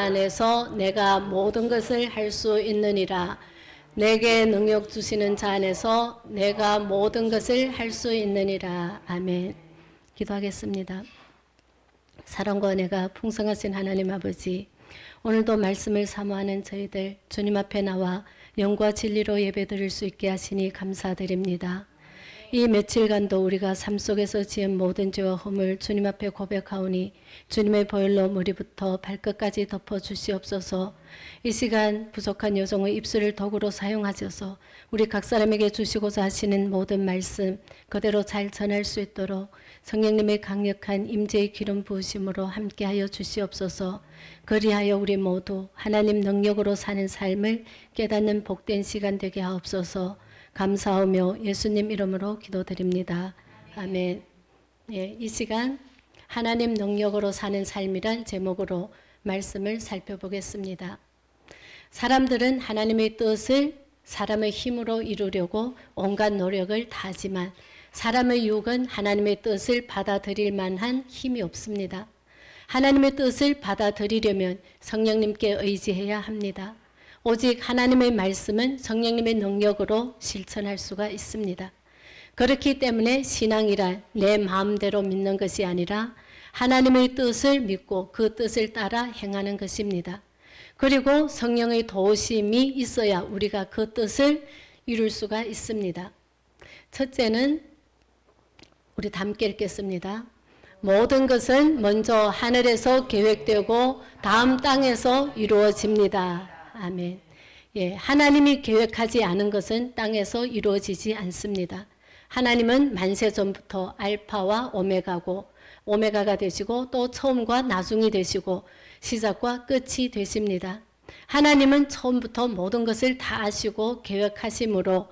안에서 내가 모든 것을 할 수 있느니라. 내게 능력 주시는 자 안에서 내가 모든 것을 할 수 있느니라. 아멘. 기도하겠습니다. 사랑과 은혜가 풍성하신 하나님 아버지, 오늘도 말씀을 사모하는 저희들 주님 앞에 나와 영과 진리로 예배드릴 수 있게 하시니 감사드립니다. 이 며칠간도 우리가 삶 속에서 지은 모든 죄와 허물 주님 앞에 고백하오니 주님의 보혈로 머리부터 발끝까지 덮어주시옵소서. 이 시간 부족한 여종의 입술을 도구로 사용하셔서 우리 각 사람에게 주시고자 하시는 모든 말씀 그대로 잘 전할 수 있도록 성령님의 강력한 임재의 기름 부으심으로 함께하여 주시옵소서. 그리하여 우리 모두 하나님 능력으로 사는 삶을 깨닫는 복된 시간 되게 하옵소서. 감사하며 예수님 이름으로 기도드립니다. 아멘. 예, 이 시간 하나님 능력으로 사는 삶이란 제목으로 말씀을 살펴보겠습니다. 사람들은 하나님의 뜻을 사람의 힘으로 이루려고 온갖 노력을 다하지만 사람의 육은 하나님의 뜻을 받아들일 만한 힘이 없습니다. 하나님의 뜻을 받아들이려면 성령님께 의지해야 합니다. 오직 하나님의 말씀은 성령님의 능력으로 실천할 수가 있습니다. 그렇기 때문에 신앙이란 내 마음대로 믿는 것이 아니라 하나님의 뜻을 믿고 그 뜻을 따라 행하는 것입니다. 그리고 성령의 도우심이 있어야 우리가 그 뜻을 이룰 수가 있습니다. 첫째는 우리 다 함께 읽겠습니다. 모든 것은 먼저 하늘에서 계획되고 다음 땅에서 이루어집니다. 아멘. 예, 하나님이 계획하지 않은 것은 땅에서 이루어지지 않습니다. 하나님은 만세 전부터 알파와 오메가고 오메가가 되시고 또 처음과 나중이 되시고 시작과 끝이 되십니다. 하나님은 처음부터 모든 것을 다 아시고 계획하심으로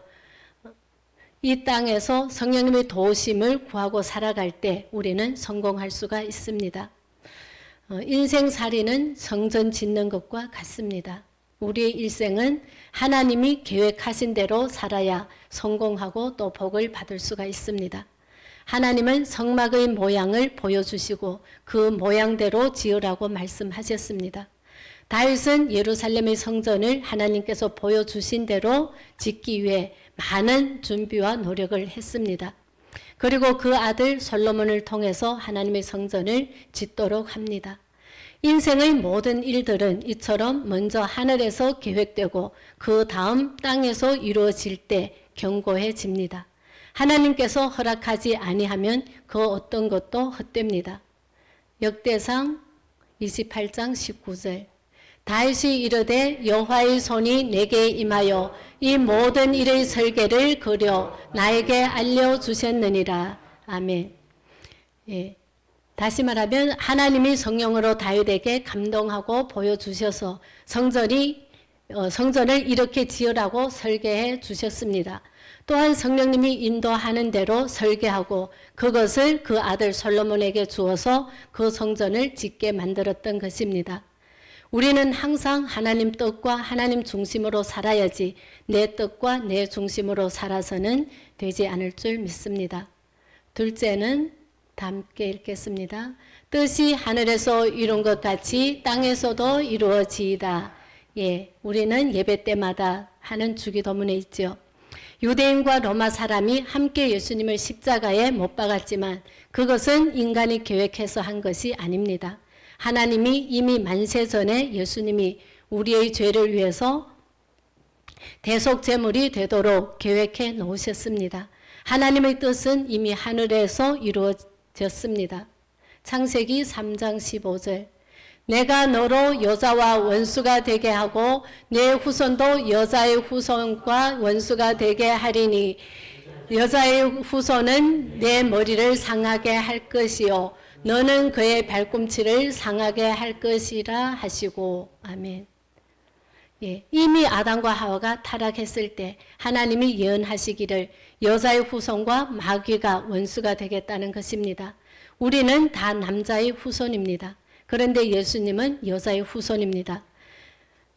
이 땅에서 성령님의 도우심을 구하고 살아갈 때 우리는 성공할 수가 있습니다. 인생살이는 성전 짓는 것과 같습니다. 우리의 일생은 하나님이 계획하신 대로 살아야 성공하고 또 복을 받을 수가 있습니다. 하나님은 성막의 모양을 보여주시고 그 모양대로 지으라고 말씀하셨습니다. 다윗은 예루살렘의 성전을 하나님께서 보여주신 대로 짓기 위해 많은 준비와 노력을 했습니다. 그리고 그 아들 솔로몬을 통해서 하나님의 성전을 짓도록 합니다. 인생의 모든 일들은 이처럼 먼저 하늘에서 계획되고 그 다음 땅에서 이루어질 때 견고해집니다. 하나님께서 허락하지 아니하면 그 어떤 것도 헛됩니다. 역대상 28장 19절 다윗이 이르되 여호와의 손이 내게 임하여 이 모든 일의 설계를 그려 나에게 알려주셨느니라. 아멘. 예. 다시 말하면 하나님이 성령으로 다윗에게 감동하고 보여주셔서 성전을 이렇게 지으라고 설계해 주셨습니다. 또한 성령님이 인도하는 대로 설계하고 그것을 그 아들 솔로몬에게 주어서 그 성전을 짓게 만들었던 것입니다. 우리는 항상 하나님 뜻과 하나님 중심으로 살아야지 내 뜻과 내 중심으로 살아서는 되지 않을 줄 믿습니다. 둘째는 다 함께 읽겠습니다. 뜻이 하늘에서 이룬 것 같이 땅에서도 이루어지이다. 예, 우리는 예배 때마다 하는 주기도문에 있죠. 유대인과 로마 사람이 함께 예수님을 십자가에 못 박았지만 그것은 인간이 계획해서 한 것이 아닙니다. 하나님이 이미 만세 전에 예수님이 우리의 죄를 위해서 대속제물이 되도록 계획해 놓으셨습니다. 하나님의 뜻은 이미 하늘에서 이루어졌습니다. 창세기 3장 15절 내가 너로 여자와 원수가 되게 하고 내 후손도 여자의 후손과 원수가 되게 하리니 여자의 후손은 내 머리를 상하게 할 것이요 너는 그의 발꿈치를 상하게 할 것이라 하시고. 아멘. 예, 이미 아담과 하와가 타락했을 때 하나님이 예언하시기를 여자의 후손과 마귀가 원수가 되겠다는 것입니다. 우리는 다 남자의 후손입니다. 그런데 예수님은 여자의 후손입니다.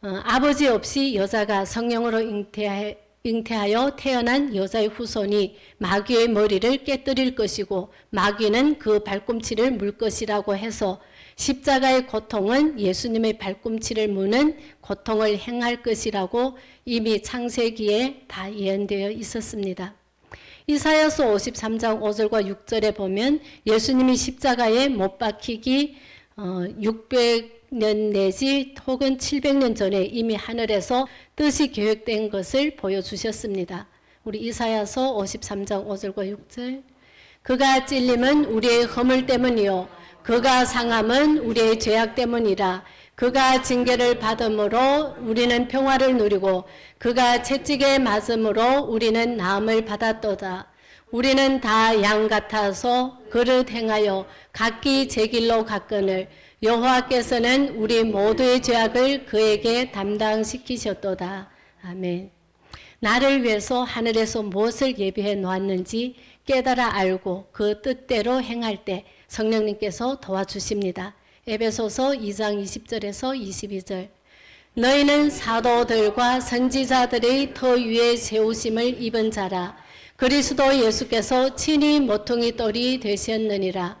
아버지 없이 여자가 성령으로 잉태하여 태어난 여자의 후손이 마귀의 머리를 깨뜨릴 것이고 마귀는 그 발꿈치를 물 것이라고 해서 십자가의 고통은 예수님의 발꿈치를 무는 고통을 행할 것이라고 이미 창세기에 다 예언되어 있었습니다. 이사야서 53장 5절과 6절에 보면 예수님이 십자가에 못 박히기 600년 내지 혹은 700년 전에 이미 하늘에서 뜻이 계획된 것을 보여주셨습니다. 우리 이사야서 53장 5절과 6절. 그가 찔림은 우리의 허물 때문이요 그가 상함은 우리의 죄악 때문이라. 그가 징계를 받음으로 우리는 평화를 누리고 그가 채찍에 맞음으로 우리는 나음을 받았도다. 우리는 다 양 같아서 그릇 행하여 각기 제 길로 갔거늘 여호와께서는 우리 모두의 죄악을 그에게 담당시키셨도다. 아멘. 나를 위해서 하늘에서 무엇을 예비해 놓았는지 깨달아 알고 그 뜻대로 행할 때 성령님께서 도와주십니다. 에베소서 2장 20절에서 22절. 너희는 사도들과 선지자들의 터 위에 세우심을 입은 자라. 그리스도 예수께서 친히 모퉁이 돌이 되셨느니라.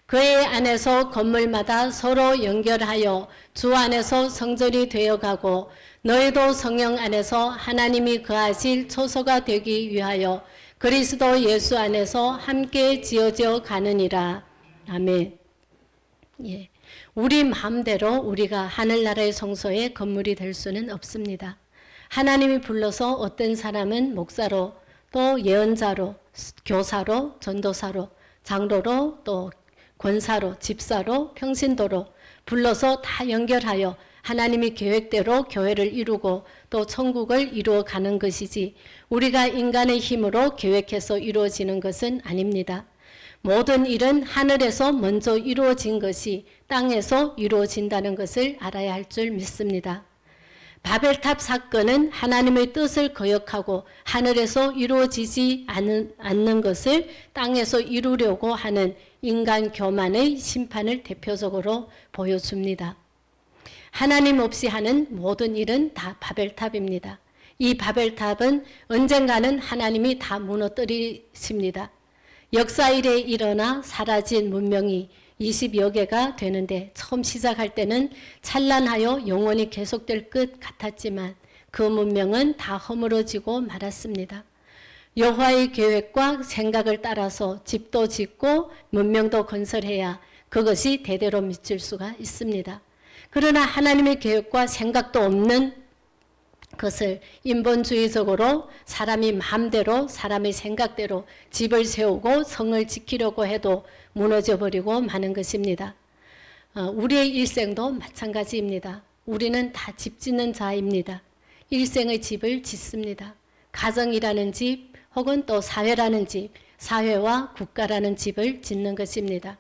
그의 안에서 건물마다 서로 연결하여 주 안에서 성전이 되어가고 너희도 성령 안에서 하나님이 거하실 초소가 되기 위하여 그리스도 예수 안에서 함께 지어져 가느니라. 아멘. 예. 우리 마음대로 우리가 하늘나라의 성소의 건물이 될 수는 없습니다. 하나님이 불러서 어떤 사람은 목사로, 또 예언자로, 교사로, 전도사로, 장로로, 또 권사로, 집사로, 평신도로 불러서 다 연결하여 하나님이 계획대로 교회를 이루고 또 천국을 이루어 가는 것이지 우리가 인간의 힘으로 계획해서 이루어지는 것은 아닙니다. 모든 일은 하늘에서 먼저 이루어진 것이 땅에서 이루어진다는 것을 알아야 할 줄 믿습니다. 바벨탑 사건은 하나님의 뜻을 거역하고 하늘에서 이루어지지 않는 것을 땅에서 이루려고 하는 인간 교만의 심판을 대표적으로 보여줍니다. 하나님 없이 하는 모든 일은 다 바벨탑입니다. 이 바벨탑은 언젠가는 하나님이 다 무너뜨리십니다. 역사 이래 일어나 사라진 문명이 20여 개가 되는데 처음 시작할 때는 찬란하여 영원히 계속될 것 같았지만 그 문명은 다 허물어지고 말았습니다. 여호와의 계획과 생각을 따라서 집도 짓고 문명도 건설해야 그것이 대대로 미칠 수가 있습니다. 그러나 하나님의 계획과 생각도 없는 그것을 인본주의적으로 사람이 마음대로 사람의 생각대로 집을 세우고 성을 지키려고 해도 무너져버리고 마는 것입니다. 우리의 일생도 마찬가지입니다. 우리는 다 집 짓는 자입니다. 일생의 집을 짓습니다. 가정이라는 집 혹은 또 사회라는 집, 사회와 국가라는 집을 짓는 것입니다.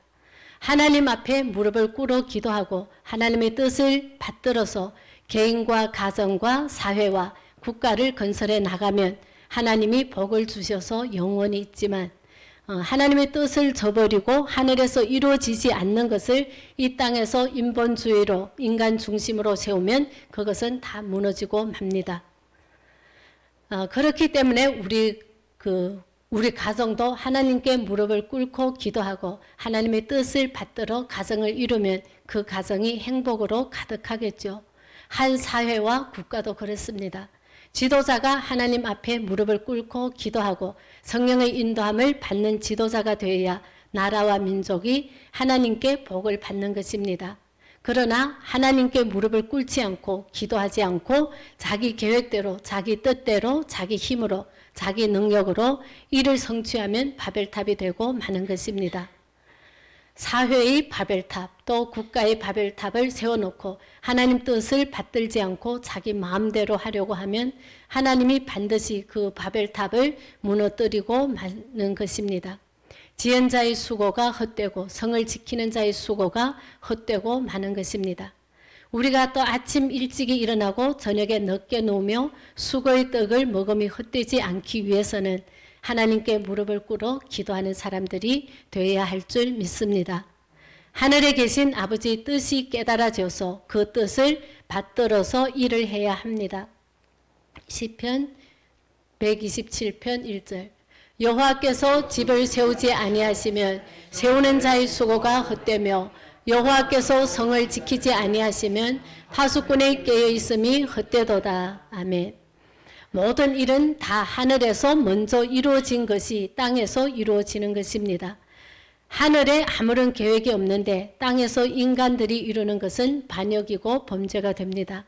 하나님 앞에 무릎을 꿇어 기도하고 하나님의 뜻을 받들어서 개인과 가정과 사회와 국가를 건설해 나가면 하나님이 복을 주셔서 영원히 있지만 하나님의 뜻을 저버리고 하늘에서 이루어지지 않는 것을 이 땅에서 인본주의로 인간 중심으로 세우면 그것은 다 무너지고 맙니다. 그렇기 때문에 우리 가정도 하나님께 무릎을 꿇고 기도하고 하나님의 뜻을 받들어 가정을 이루면 그 가정이 행복으로 가득하겠죠. 한 사회와 국가도 그렇습니다. 지도자가 하나님 앞에 무릎을 꿇고 기도하고 성령의 인도함을 받는 지도자가 되어야 나라와 민족이 하나님께 복을 받는 것입니다. 그러나 하나님께 무릎을 꿇지 않고 기도하지 않고 자기 계획대로 자기 뜻대로 자기 힘으로 자기 능력으로 일을 성취하면 바벨탑이 되고 마는 것입니다. 사회의 바벨탑 또 국가의 바벨탑을 세워놓고 하나님 뜻을 받들지 않고 자기 마음대로 하려고 하면 하나님이 반드시 그 바벨탑을 무너뜨리고 마는 것입니다. 지은 자의 수고가 헛되고 성을 지키는 자의 수고가 헛되고 마는 것입니다. 우리가 또 아침 일찍이 일어나고 저녁에 늦게 누우며 수고의 떡을 먹음이 헛되지 않기 위해서는 하나님께 무릎을 꿇어 기도하는 사람들이 되어야 할 줄 믿습니다. 하늘에 계신 아버지의 뜻이 깨달아져서 그 뜻을 받들어서 일을 해야 합니다. 시편 127편 1절. 여호와께서 집을 세우지 아니하시면 세우는 자의 수고가 헛되며 여호와께서 성을 지키지 아니하시면 파수꾼의 깨어 있음이 헛되도다. 아멘. 모든 일은 다 하늘에서 먼저 이루어진 것이 땅에서 이루어지는 것입니다. 하늘에 아무런 계획이 없는데 땅에서 인간들이 이루는 것은 반역이고 범죄가 됩니다.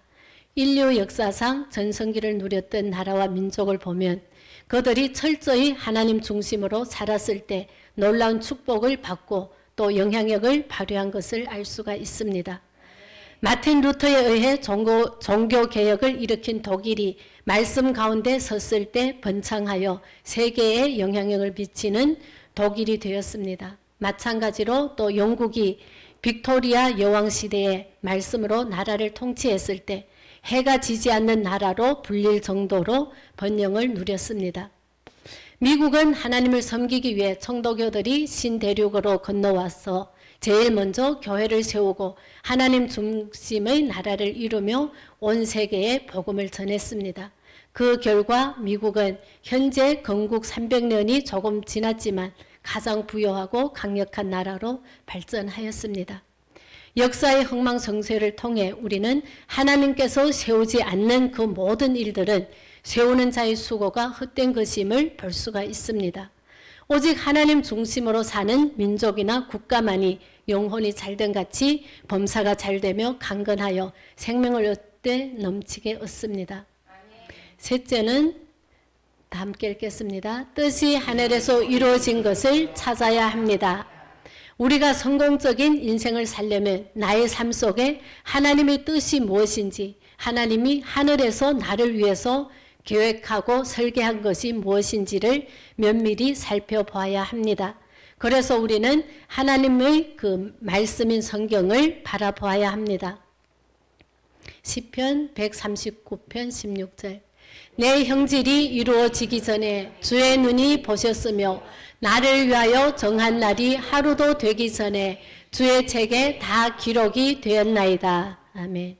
인류 역사상 전성기를 누렸던 나라와 민족을 보면 그들이 철저히 하나님 중심으로 살았을 때 놀라운 축복을 받고 또 영향력을 발휘한 것을 알 수가 있습니다. 마틴 루터에 의해 종교개혁을 일으킨 독일이 말씀 가운데 섰을 때 번창하여 세계에 영향력을 미치는 독일이 되었습니다. 마찬가지로 또 영국이 빅토리아 여왕 시대에 말씀으로 나라를 통치했을 때 해가 지지 않는 나라로 불릴 정도로 번영을 누렸습니다. 미국은 하나님을 섬기기 위해 청도교들이 신대륙으로 건너와서 제일 먼저 교회를 세우고 하나님 중심의 나라를 이루며 온 세계에 복음을 전했습니다. 그 결과 미국은 현재 건국 300년이 조금 지났지만 가장 부유하고 강력한 나라로 발전하였습니다. 역사의 흥망성쇠를 통해 우리는 하나님께서 세우지 않는 그 모든 일들은 세우는 자의 수고가 헛된 것임을 볼 수가 있습니다. 오직 하나님 중심으로 사는 민족이나 국가만이 영혼이 잘된 같이 범사가 잘되며 강건하여 생명을 얻되 넘치게 얻습니다. 셋째는 다 함께 읽겠습니다. 뜻이 하늘에서 이루어진 것을 찾아야 합니다. 우리가 성공적인 인생을 살려면 나의 삶 속에 하나님의 뜻이 무엇인지, 하나님이 하늘에서 나를 위해서 계획하고 설계한 것이 무엇인지를 면밀히 살펴봐야 합니다. 그래서 우리는 하나님의 그 말씀인 성경을 바라봐야 합니다. 시편 139편 16절. 내 형질이 이루어지기 전에 주의 눈이 보셨으며 나를 위하여 정한 날이 하루도 되기 전에 주의 책에 다 기록이 되었나이다. 아멘.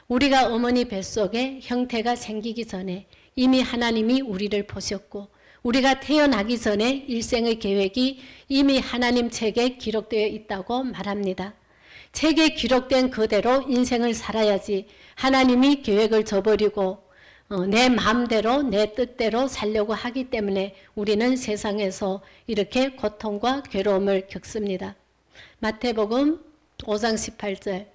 우리가 어머니 뱃속에 형태가 생기기 전에 이미 하나님이 우리를 보셨고 우리가 태어나기 전에 일생의 계획이 이미 하나님 책에 기록되어 있다고 말합니다. 책에 기록된 그대로 인생을 살아야지 하나님이 계획을 저버리고 내 마음대로 내 뜻대로 살려고 하기 때문에 우리는 세상에서 이렇게 고통과 괴로움을 겪습니다. 마태복음 5장 18절.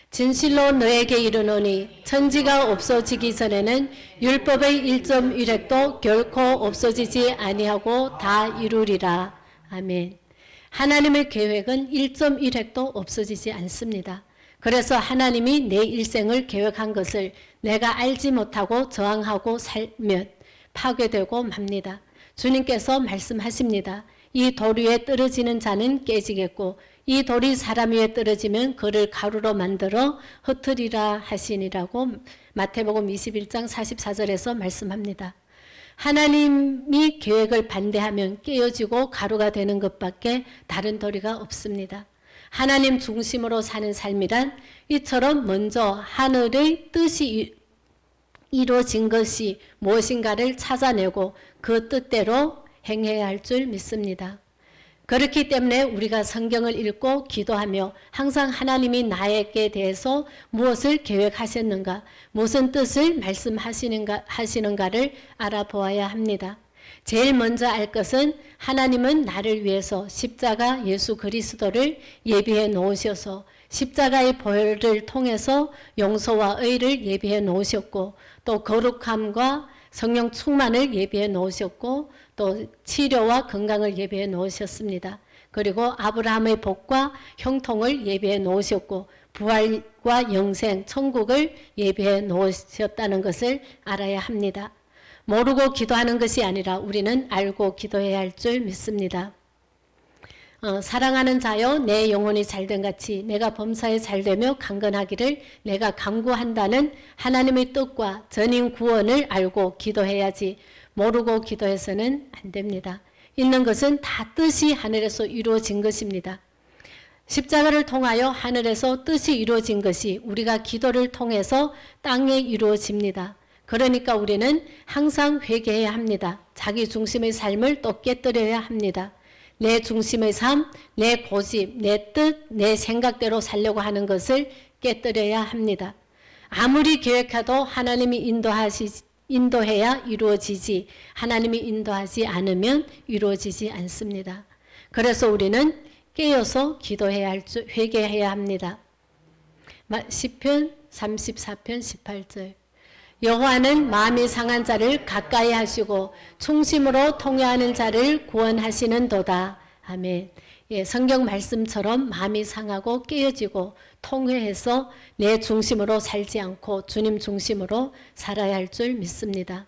진실로 너에게 이르노니 천지가 없어지기 전에는 율법의 1.1획도 결코 없어지지 아니하고 다 이루리라. 아멘. 하나님의 계획은 1.1획도 없어지지 않습니다. 그래서 하나님이 내 일생을 계획한 것을 내가 알지 못하고 저항하고 살면 파괴되고 맙니다. 주님께서 말씀하십니다. 이 돌 위에 떨어지는 자는 깨지겠고 이 돌이 사람 위에 떨어지면 그를 가루로 만들어 흩으리라 하시니라고 마태복음 21장 44절에서 말씀합니다. 하나님이 계획을 반대하면 깨어지고 가루가 되는 것밖에 다른 도리가 없습니다. 하나님 중심으로 사는 삶이란 이처럼 먼저 하늘의 뜻이 이루어진 것이 무엇인가를 찾아내고 그 뜻대로 행해야 할 줄 믿습니다. 그렇기 때문에 우리가 성경을 읽고 기도하며 항상 하나님이 나에게 대해서 무엇을 계획하셨는가, 무슨 뜻을 말씀하시는가를 알아보아야 합니다. 제일 먼저 알 것은 하나님은 나를 위해서 십자가 예수 그리스도를 예비해 놓으셔서 십자가의 보혈을 통해서 용서와 의를 예비해 놓으셨고 또 거룩함과 성령 충만을 예비해 놓으셨고 또 치료와 건강을 예비해 놓으셨습니다. 그리고 아브라함의 복과 형통을 예비해 놓으셨고 부활과 영생, 천국을 예비해 놓으셨다는 것을 알아야 합니다. 모르고 기도하는 것이 아니라 우리는 알고 기도해야 할 줄 믿습니다. 사랑하는 자여 내 영혼이 잘된 같이 내가 범사에 잘되며 강건하기를 내가 간구한다는 하나님의 뜻과 전인 구원을 알고 기도해야지 모르고 기도해서는 안 됩니다. 있는 것은 다 뜻이 하늘에서 이루어진 것입니다. 십자가를 통하여 하늘에서 뜻이 이루어진 것이 우리가 기도를 통해서 땅에 이루어집니다. 그러니까 우리는 항상 회개해야 합니다. 자기 중심의 삶을 또 깨뜨려야 합니다. 내 중심의 삶, 내 고집, 내 뜻, 내 생각대로 살려고 하는 것을 깨뜨려야 합니다. 아무리 계획해도 하나님이 인도해야 이루어지지, 하나님이 인도하지 않으면 이루어지지 않습니다. 그래서 우리는 깨어서 기도해야 회개해야 합니다. 시편 34편 18절. 여호와는 마음이 상한 자를 가까이 하시고 충심으로 통회하는 자를 구원하시는도다. 아멘. 예, 성경 말씀처럼 마음이 상하고 깨어지고 통회해서 내 중심으로 살지 않고 주님 중심으로 살아야 할 줄 믿습니다.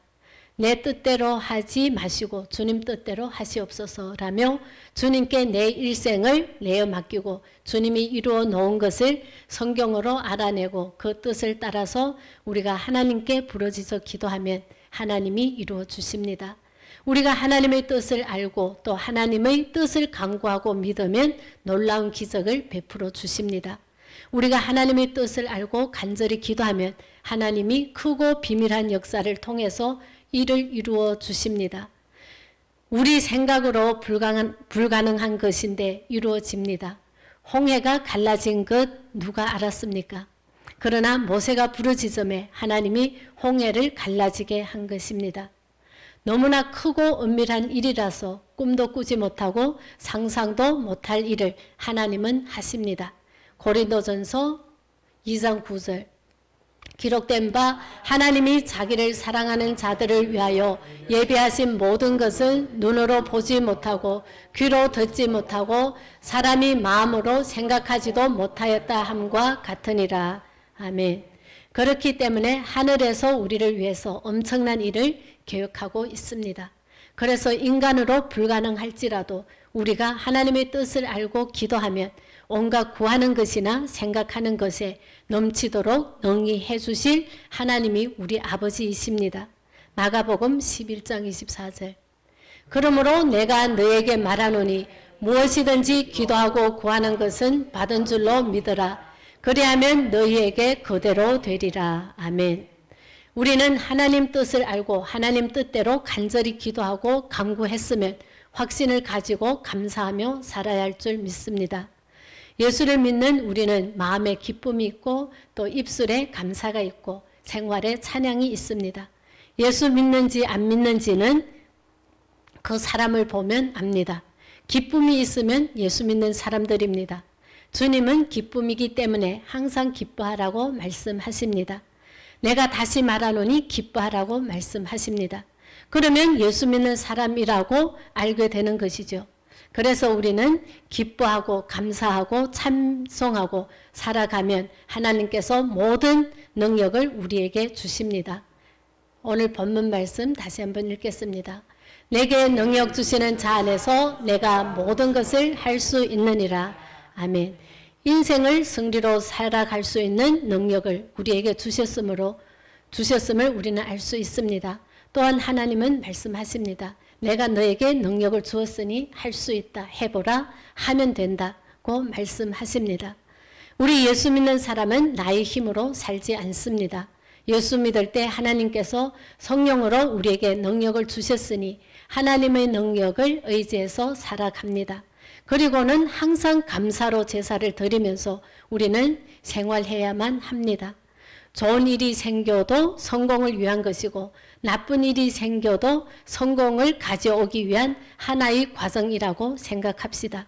내 뜻대로 하지 마시고 주님 뜻대로 하시옵소서라며 주님께 내 일생을 내어 맡기고 주님이 이루어 놓은 것을 성경으로 알아내고 그 뜻을 따라서 우리가 하나님께 부르짖어 기도하면 하나님이 이루어 주십니다. 우리가 하나님의 뜻을 알고 또 하나님의 뜻을 간구하고 믿으면 놀라운 기적을 베풀어 주십니다. 우리가 하나님의 뜻을 알고 간절히 기도하면 하나님이 크고 비밀한 역사를 통해서 이를 이루어 주십니다. 우리 생각으로 불가능한 것인데 이루어집니다. 홍해가 갈라진 것 누가 알았습니까? 그러나 모세가 부르짖음에 하나님이 홍해를 갈라지게 한 것입니다. 너무나 크고 은밀한 일이라서 꿈도 꾸지 못하고 상상도 못할 일을 하나님은 하십니다. 고린도전서 2장 9절. 기록된 바 하나님이 자기를 사랑하는 자들을 위하여 예비하신 모든 것은 눈으로 보지 못하고 귀로 듣지 못하고 사람이 마음으로 생각하지도 못하였다 함과 같으니라. 아멘. 그렇기 때문에 하늘에서 우리를 위해서 엄청난 일을 계획하고 있습니다. 그래서 인간으로 불가능할지라도 우리가 하나님의 뜻을 알고 기도하면 온갖 구하는 것이나 생각하는 것에 넘치도록 능히 해주실 하나님이 우리 아버지이십니다. 마가복음 11장 24절. 그러므로 내가 너에게 말하노니 무엇이든지 기도하고 구하는 것은 받은 줄로 믿으라. 그리하면 너희에게 그대로 되리라. 아멘. 우리는 하나님 뜻을 알고 하나님 뜻대로 간절히 기도하고 간구했으면 확신을 가지고 감사하며 살아야 할 줄 믿습니다. 예수를 믿는 우리는 마음에 기쁨이 있고 또 입술에 감사가 있고 생활에 찬양이 있습니다. 예수 믿는지 안 믿는지는 그 사람을 보면 압니다. 기쁨이 있으면 예수 믿는 사람들입니다. 주님은 기쁨이기 때문에 항상 기뻐하라고 말씀하십니다. 내가 다시 말하노니 기뻐하라고 말씀하십니다. 그러면 예수 믿는 사람이라고 알게 되는 것이죠. 그래서 우리는 기뻐하고 감사하고 찬송하고 살아가면 하나님께서 모든 능력을 우리에게 주십니다. 오늘 본문 말씀 다시 한번 읽겠습니다. 내게 능력 주시는 자 안에서 내가 모든 것을 할 수 있느니라. 아멘. 인생을 승리로 살아갈 수 있는 능력을 우리에게 주셨음을 우리는 알 수 있습니다. 또한 하나님은 말씀하십니다. 내가 너에게 능력을 주었으니 할 수 있다. 해보라. 하면 된다고 말씀하십니다. 우리 예수 믿는 사람은 나의 힘으로 살지 않습니다. 예수 믿을 때 하나님께서 성령으로 우리에게 능력을 주셨으니 하나님의 능력을 의지해서 살아갑니다. 그리고는 항상 감사로 제사를 드리면서 우리는 생활해야만 합니다. 좋은 일이 생겨도 성공을 위한 것이고 나쁜 일이 생겨도 성공을 가져오기 위한 하나의 과정이라고 생각합시다.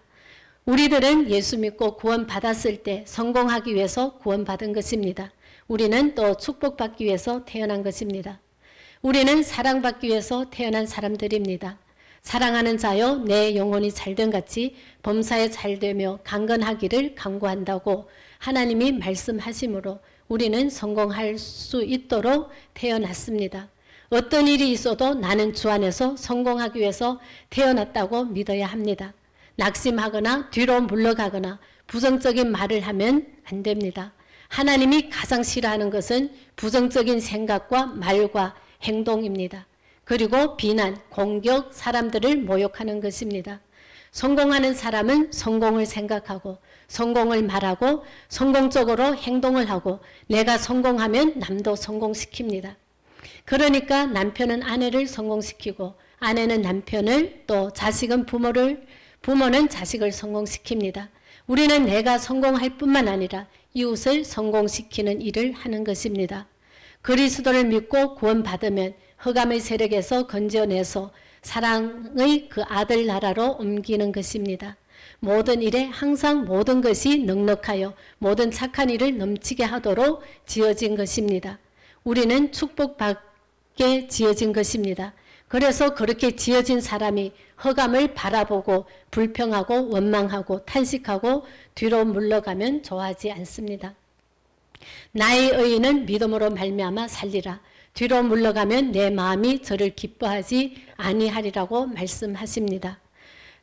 우리들은 예수 믿고 구원받았을 때 성공하기 위해서 구원받은 것입니다. 우리는 또 축복받기 위해서 태어난 것입니다. 우리는 사랑받기 위해서 태어난 사람들입니다. 사랑하는 자여 내 영혼이 잘된 같이 범사에 잘되며 강건하기를 간구한다고 하나님이 말씀하시므로 우리는 성공할 수 있도록 태어났습니다. 어떤 일이 있어도 나는 주 안에서 성공하기 위해서 태어났다고 믿어야 합니다. 낙심하거나 뒤로 물러가거나 부정적인 말을 하면 안 됩니다. 하나님이 가장 싫어하는 것은 부정적인 생각과 말과 행동입니다. 그리고 비난, 공격, 사람들을 모욕하는 것입니다. 성공하는 사람은 성공을 생각하고 성공을 말하고 성공적으로 행동을 하고 내가 성공하면 남도 성공시킵니다. 그러니까 남편은 아내를 성공시키고 아내는 남편을 또 자식은 부모를 부모는 자식을 성공시킵니다. 우리는 내가 성공할 뿐만 아니라 이웃을 성공시키는 일을 하는 것입니다. 그리스도를 믿고 구원받으면 흑암의 세력에서 건져내서 사랑의 그 아들 나라로 옮기는 것입니다. 모든 일에 항상 모든 것이 넉넉하여 모든 착한 일을 넘치게 하도록 지어진 것입니다. 우리는 축복받게 지어진 것입니다. 그래서 그렇게 지어진 사람이 흑암을 바라보고 불평하고 원망하고 탄식하고 뒤로 물러가면 좋아하지 않습니다. 나의 의인은 믿음으로 말미암아 살리라. 뒤로 물러가면 내 마음이 저를 기뻐하지 아니하리라고 말씀하십니다.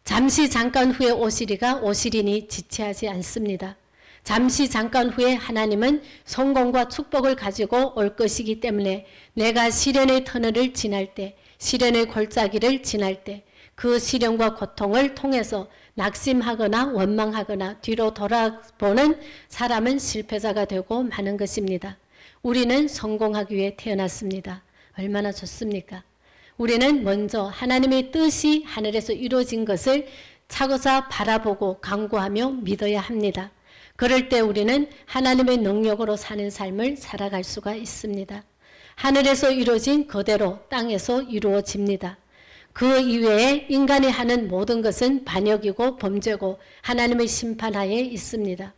잠시 잠깐 후에 오시리가 오시리니 지체하지 않습니다. 잠시 잠깐 후에 하나님은 성공과 축복을 가지고 올 것이기 때문에 내가 시련의 터널을 지날 때, 시련의 골짜기를 지날 때 그 시련과 고통을 통해서 낙심하거나 원망하거나 뒤로 돌아보는 사람은 실패자가 되고 마는 것입니다. 우리는 성공하기 위해 태어났습니다. 얼마나 좋습니까? 우리는 먼저 하나님의 뜻이 하늘에서 이루어진 것을 차고사 바라보고 간구하며 믿어야 합니다. 그럴 때 우리는 하나님의 능력으로 사는 삶을 살아갈 수가 있습니다. 하늘에서 이루어진 그대로 땅에서 이루어집니다. 그 이외에 인간이 하는 모든 것은 반역이고 범죄고 하나님의 심판하에 있습니다.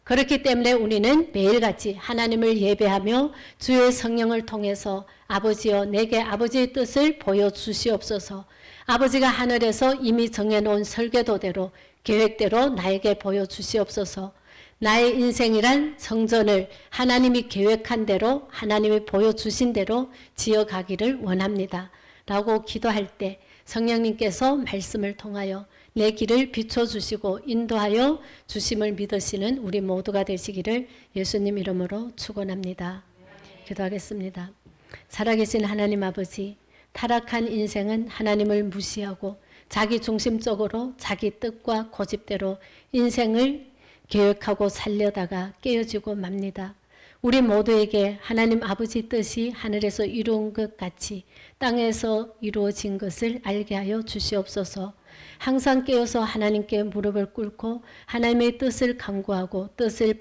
그렇기 때문에 우리는 매일같이 하나님을 예배하며 주의 성령을 통해서 아버지여 내게 아버지의 뜻을 보여주시옵소서. 아버지가 하늘에서 이미 정해놓은 설계도대로 계획대로 나에게 보여주시옵소서. 나의 인생이란 성전을 하나님이 계획한 대로 하나님이 보여주신 대로 지어가기를 원합니다. 라고 기도할 때 성령님께서 말씀을 통하여 내 길을 비춰주시고 인도하여 주심을 믿으시는 우리 모두가 되시기를 예수님 이름으로 축원합니다. 기도하겠습니다. 살아계신 하나님 아버지, 타락한 인생은 하나님을 무시하고 자기 중심적으로 자기 뜻과 고집대로 인생을 계획하고 살려다가 깨어지고 맙니다. 우리 모두에게 하나님 아버지 뜻이 하늘에서 이루어진 것 같이 땅에서 이루어진 것을 알게 하여 주시옵소서. 항상 깨어서 하나님께 무릎을 꿇고 하나님의 뜻을 간구하고 뜻을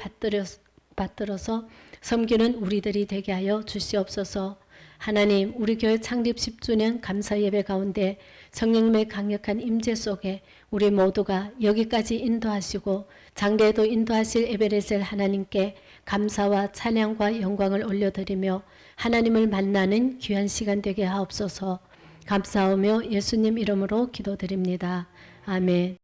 받들어서 섬기는 우리들이 되게 하여 주시옵소서. 하나님, 우리 교회 창립 10주년 감사 예배 가운데 성령님의 강력한 임재 속에 우리 모두가 여기까지 인도하시고 장래에도 인도하실 에베레셀 하나님께 감사와 찬양과 영광을 올려드리며 하나님을 만나는 귀한 시간 되게 하옵소서. 감사하며 예수님 이름으로 기도드립니다. 아멘.